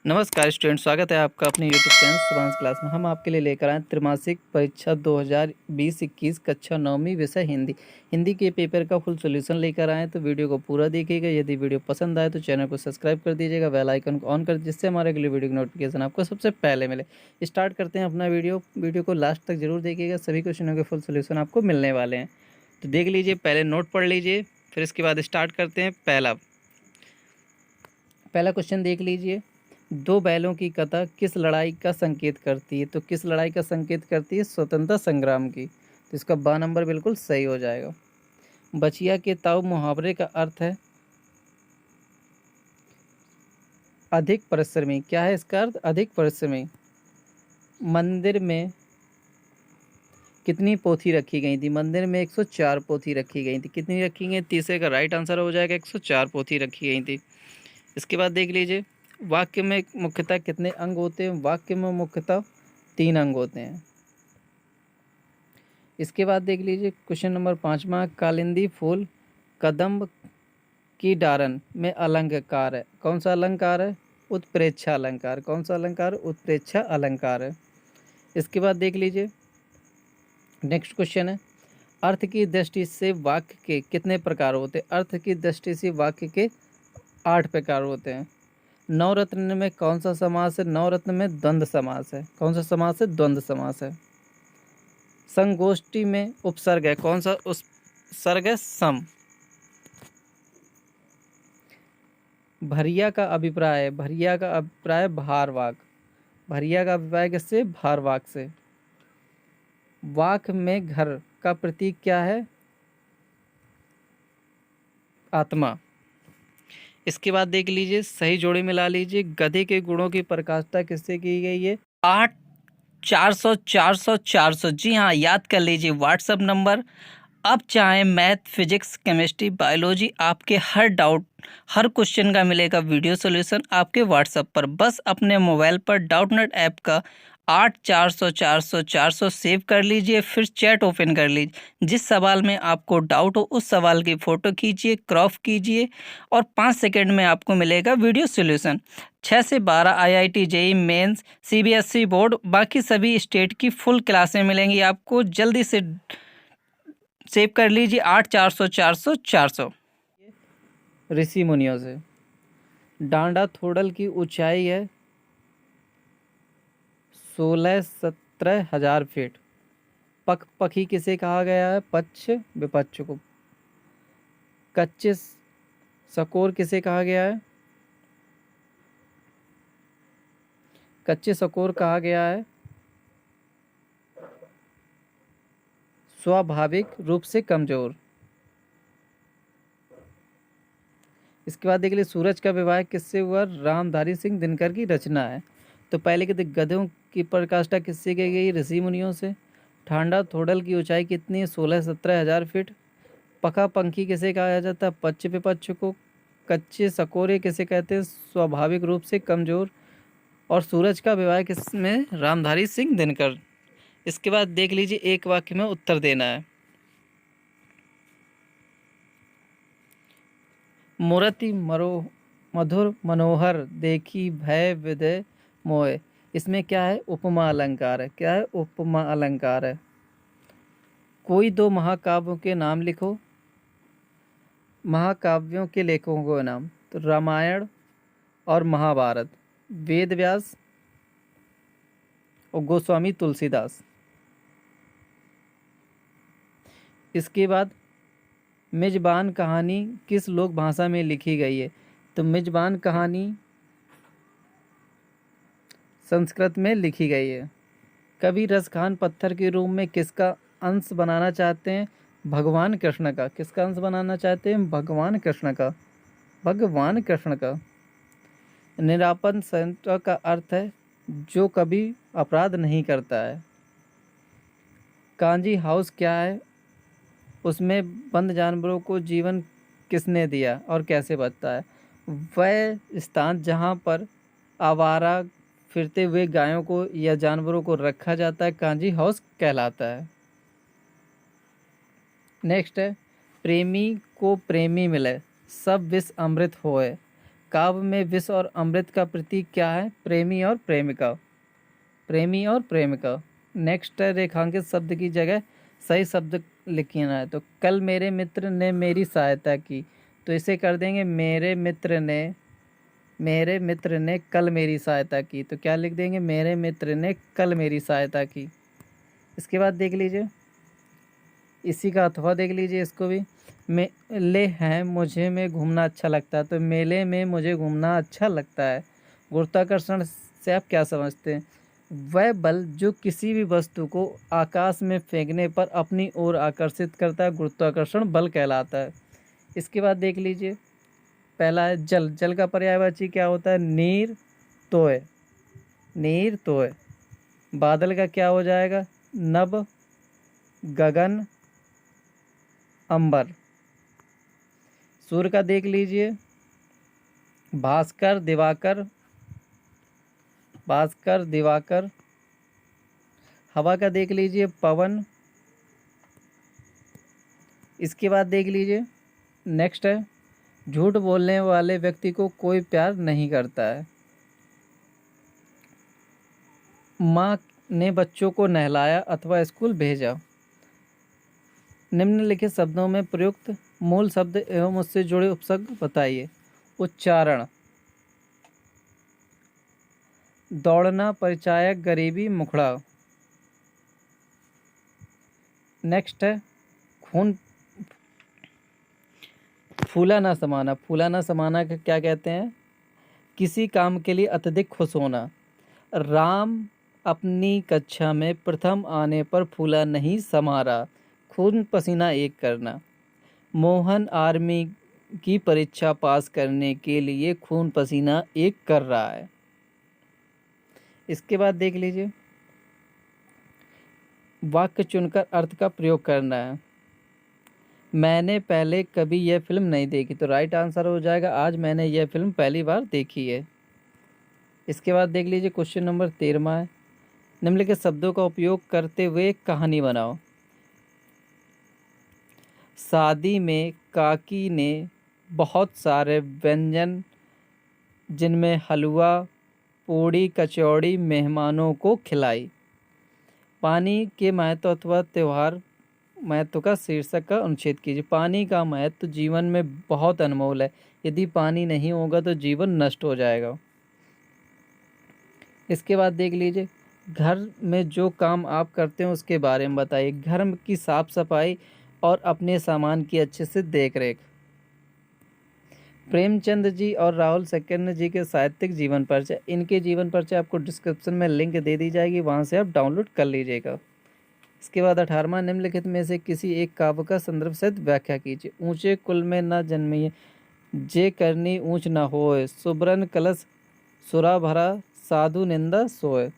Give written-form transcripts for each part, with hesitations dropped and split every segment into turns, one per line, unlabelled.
नमस्कार स्टूडेंट, स्वागत है आपका अपने यूट्यूब चैनल शुभांश क्लास में। हम आपके लिए लेकर आए त्रैमासिक परीक्षा 2020-21 कक्षा 9वीं विषय हिंदी के पेपर का फुल सॉल्यूशन लेकर आए। तो वीडियो को पूरा देखिएगा। यदि वीडियो पसंद आए तो चैनल को सब्सक्राइब कर दीजिएगा, बेल आइकन को ऑन कर, जिससे हमारे अगले वीडियो की नोटिफिकेशन आपको सबसे पहले मिले। स्टार्ट करते हैं अपना वीडियो को लास्ट तक जरूर देखिएगा। सभी क्वेश्चनों के फुल सोल्यूशन आपको मिलने वाले हैं, तो देख लीजिए, पहले नोट पढ़ लीजिए, फिर इसके बाद स्टार्ट करते हैं। पहला क्वेश्चन देख लीजिए। दो बैलों की कथा किस लड़ाई का संकेत करती है? तो किस लड़ाई का संकेत करती है? स्वतंत्रता संग्राम की। तो इसका बा नंबर बिल्कुल सही हो जाएगा। बचिया के ताऊ मुहावरे का अर्थ है अधिक परिश्रमी। क्या है इसका अर्थ? अधिक परिश्रमी। मंदिर में कितनी पोथी रखी गई थी? मंदिर में 104 पोथी रखी गई थी। कितनी रखी गई? तीसरे का राइट आंसर हो जाएगा 104 पोथी रखी गई थी। इसके बाद देख लीजिए, वाक्य में मुख्यतः कितने अंग होते हैं? वाक्य में मुख्यतः 3 अंग होते हैं। इसके बाद देख लीजिए क्वेश्चन नंबर 5वां, कालिंदी फूल कदम्ब की डारन में अलंकार है। कौन सा अलंकार है? उत्प्रेक्षा अलंकार। कौन सा अलंकार? उत्प्रेक्षा अलंकार है। इसके बाद देख लीजिए, नेक्स्ट क्वेश्चन है, अर्थ की दृष्टि से वाक्य के कितने प्रकार होते हैं? अर्थ की दृष्टि से वाक्य के 8 प्रकार होते हैं। नवरत्न में कौन सा समास है? नवरत्न में द्वंद्व समास है। कौन सा समास है? द्वंद्व समास है। संगोष्ठी में उपसर्ग है। कौन सा उपसर्ग है? सम। भरिया का अभिप्राय है। भरिया का अभिप्राय भारवाक। भरिया का अभिप्राय किससे? भारवाक से। वाक में घर का प्रतीक क्या है? आत्मा। इसके बाद देख लीजिए, सही जोड़ी मिला लीजिए। गधे के गुणों की प्रकाशिता किससे की गई है? 8 400 400 400। जी हाँ, याद कर लीजिए व्हाट्सएप नंबर। अब चाहे मैथ, फिजिक्स, केमिस्ट्री, बायोलॉजी, आपके हर डाउट, हर क्वेश्चन का मिलेगा वीडियो सॉल्यूशन आपके व्हाट्सएप पर। बस अपने मोबाइल पर डाउटनेट ऐप का 8 400 400 400 सेव कर लीजिए, फिर चैट ओपन कर लीजिए। जिस सवाल में आपको डाउट हो उस सवाल की फ़ोटो खींचिए, क्रॉप कीजिए, और 5 सेकंड में आपको मिलेगा वीडियो सॉल्यूशन। 6 से 12 IIT, JEE mains, CBSE board, बाकी सभी स्टेट की फुल क्लासें मिलेंगी आपको। जल्दी से सेव कर लीजिए 8 400 400 400। ऋषि मुनियों से। डांडा थोड़ल की ऊंचाई है 16-17 हजार फीट। पख पखी किसे कहा गया है? पक्ष विपक्ष को। कच्चे सकोर किसे कहा गया है? कच्चे सकोर कहा गया है स्वाभाविक रूप से कमजोर। इसके बाद देख लीजिए, सूरज का विवाह किससे हुआ? रामधारी सिंह दिनकर की रचना है। तो पहले के गधों की प्रकाष्ठा किससे की गई? ऋषि मुनियों से। ठांडा थोड़ल की ऊंचाई कितनी है? 16-17 हजार फीट। पका पंखी किसे कहा जाता है? पक्ष विपक्ष को। कच्चे सकोरे किसे कहते हैं? स्वाभाविक रूप से कमजोर। और सूरज का विवाह किसमें? रामधारी सिंह दिनकर। इसके बाद देख लीजिए, एक वाक्य में उत्तर देना है। मूर्ति मधुर मनोहर देखी भय विदय मोय। इसमें क्या है? उपमा अलंकार है। क्या है? उपमा अलंकार है। कोई दो महाकाव्यों के नाम लिखो। महाकाव्यों के लेखकों के नाम। तो रामायण और महाभारत, वेद व्यास और गोस्वामी तुलसीदास। इसके बाद मेजबान कहानी किस लोक भाषा में लिखी गई है? तो मेजबान कहानी संस्कृत में लिखी गई है। कवि रसखान पत्थर के रूप में किसका अंश बनाना चाहते हैं? भगवान कृष्ण का। किसका अंश बनाना चाहते हैं? भगवान कृष्ण का। भगवान कृष्ण का। निरापद संत का अर्थ है जो कभी अपराध नहीं करता है। कांजी हाउस क्या है? उसमें बंद जानवरों को जीवन किसने दिया और कैसे बचता है? वह स्थान जहाँ पर आवारा फिरते हुए गायों को या जानवरों को रखा जाता है कांजी हाउस कहलाता है। नेक्स्ट है, प्रेमी को प्रेमी मिले सब विष अमृत होए। काव्य में विष और अमृत का प्रतीक क्या है? प्रेमी और प्रेमिका। प्रेमी और प्रेमिका। नेक्स्ट है रेखांकित शब्द की जगह सही शब्द लिखना है। तो कल मेरे मित्र ने मेरी सहायता की, तो इसे कर देंगे मेरे मित्र ने कल मेरी सहायता की। तो क्या लिख देंगे? मेरे मित्र ने कल मेरी सहायता की। इसके बाद देख लीजिए, इसी का अथवा देख लीजिए इसको भी। मेले हैं मुझे में घूमना अच्छा लगता है, तो मेले में मुझे घूमना अच्छा लगता है। गुरुत्वाकर्षण से आप क्या समझते हैं? वह बल जो किसी भी वस्तु को आकाश में फेंकने पर अपनी ओर आकर्षित करता है, गुरुत्वाकर्षण बल कहलाता है। इसके बाद देख लीजिए, पहला है जल। जल का पर्यायवाची क्या होता है? नीर तोय। नीर तोय। बादल का क्या हो जाएगा? नभ, गगन, अंबर। सूर्य का देख लीजिए, भास्कर, दिवाकर। भास्कर, दिवाकर। हवा का देख लीजिए, पवन। इसके बाद देख लीजिए, नेक्स्ट है झूठ बोलने वाले व्यक्ति को कोई प्यार नहीं करता है। माँ ने बच्चों को नहलाया अथवा स्कूल भेजा। निम्नलिखित शब्दों में प्रयुक्त मूल शब्द एवं उससे जुड़े उपसर्ग बताइए। उच्चारण, दौड़ना, परिचायक, गरीबी, मुखड़ा। नेक्स्ट है खून, फूला ना समाना। फूला ना समाना का क्या कहते हैं? किसी काम के लिए अत्यधिक खुश होना। राम अपनी कक्षा में प्रथम आने पर फूला नहीं समा रहा। खून पसीना एक करना। मोहन आर्मी की परीक्षा पास करने के लिए खून पसीना एक कर रहा है। इसके बाद देख लीजिए, वाक्य चुनकर अर्थ का प्रयोग करना है। मैंने पहले कभी यह फिल्म नहीं देखी, तो राइट आंसर हो जाएगा आज मैंने यह फिल्म पहली बार देखी है। इसके बाद देख लीजिए, क्वेश्चन नंबर 13 है। निम्नलिखित शब्दों का उपयोग करते हुए एक कहानी बनाओ। शादी में काकी ने बहुत सारे व्यंजन जिनमें हलवा, पूड़ी, कचौड़ी मेहमानों को खिलाई। पानी के महत्व अथवा त्यौहार महत्व का शीर्षक का अनुच्छेद कीजिए। पानी का महत्व जीवन में बहुत अनमोल है। यदि पानी नहीं होगा तो जीवन नष्ट हो जाएगा। इसके बाद देख लीजिए, घर में जो काम आप करते हैं उसके बारे में बताइए। घर की साफ सफाई और अपने सामान की अच्छे से देख रेख। प्रेमचंद जी और राहुल सेकंड जी के साहित्यिक जीवन परिचय। इनके जीवन परिचय आपको डिस्क्रिप्शन में लिंक दे दी जाएगी, वहाँ से आप डाउनलोड कर लीजिएगा। इसके बाद 18वां, निम्नलिखित में से किसी एक काव्य का संदर्भ सहित व्याख्या कीजिए। ऊंचे कुल में न जन्मिए, जे करनी ऊंच न होए, सुब्रन कलश सुरा भरा, साधु निंदा सोए।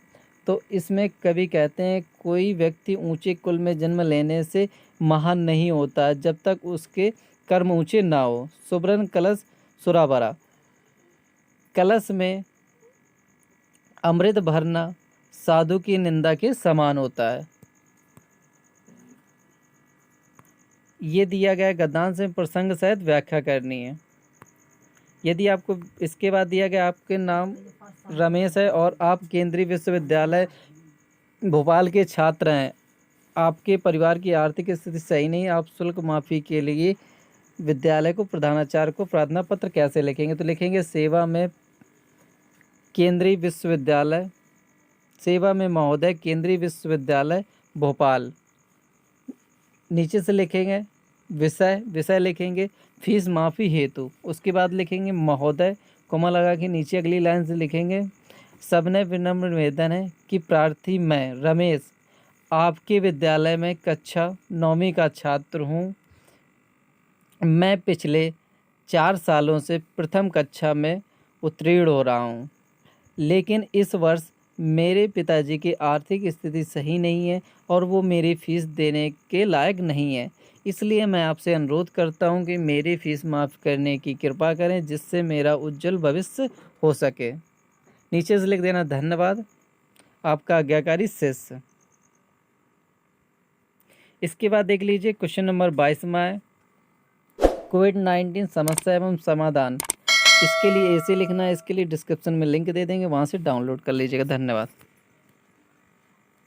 तो इसमें कवि कहते हैं कोई व्यक्ति ऊंचे कुल में जन्म लेने से महान नहीं होता जब तक उसके कर्म ऊंचे ना हो। सुब्रन कलश सुरा भरा, कलश में अमृत भरना साधु की निंदा के समान होता है। ये दिया गया गद्यांश में प्रसंग सहित व्याख्या करनी है। यदि आपको इसके बाद दिया गया आपके नाम रमेश है और आप केंद्रीय विश्वविद्यालय भोपाल के छात्र हैं, आपके परिवार की आर्थिक स्थिति सही नहीं, आप शुल्क माफ़ी के लिए विद्यालय को प्रधानाचार्य को प्रार्थना पत्र कैसे लिखेंगे? तो लिखेंगे सेवा में केंद्रीय विश्वविद्यालय, सेवा में महोदय केंद्रीय विश्वविद्यालय भोपाल। नीचे से लिखेंगे विषय लिखेंगे फीस माफ़ी हेतु। उसके बाद लिखेंगे महोदय, कोमा लगा के नीचे अगली लाइन से लिखेंगे सबने विनम्र निवेदन है कि प्रार्थी मैं रमेश आपके विद्यालय में कक्षा 9वीं का छात्र हूँ। मैं पिछले 4 सालों से प्रथम कक्षा में उत्तीर्ण हो रहा हूँ, लेकिन इस वर्ष मेरे पिताजी की आर्थिक स्थिति सही नहीं है और वो मेरी फ़ीस देने के लायक नहीं है, इसलिए मैं आपसे अनुरोध करता हूं कि मेरी फ़ीस माफ़ करने की कृपा करें जिससे मेरा उज्जवल भविष्य हो सके। नीचे से लिख देना धन्यवाद, आपका आज्ञाकारी शिष्य। इसके बाद देख लीजिए क्वेश्चन नंबर 22 है, कोविड-19 समस्या एवं समाधान। इसके लिए ऐसे लिखना है, इसके लिए डिस्क्रिप्शन में लिंक दे देंगे, वहाँ से डाउनलोड कर लीजिएगा। धन्यवाद।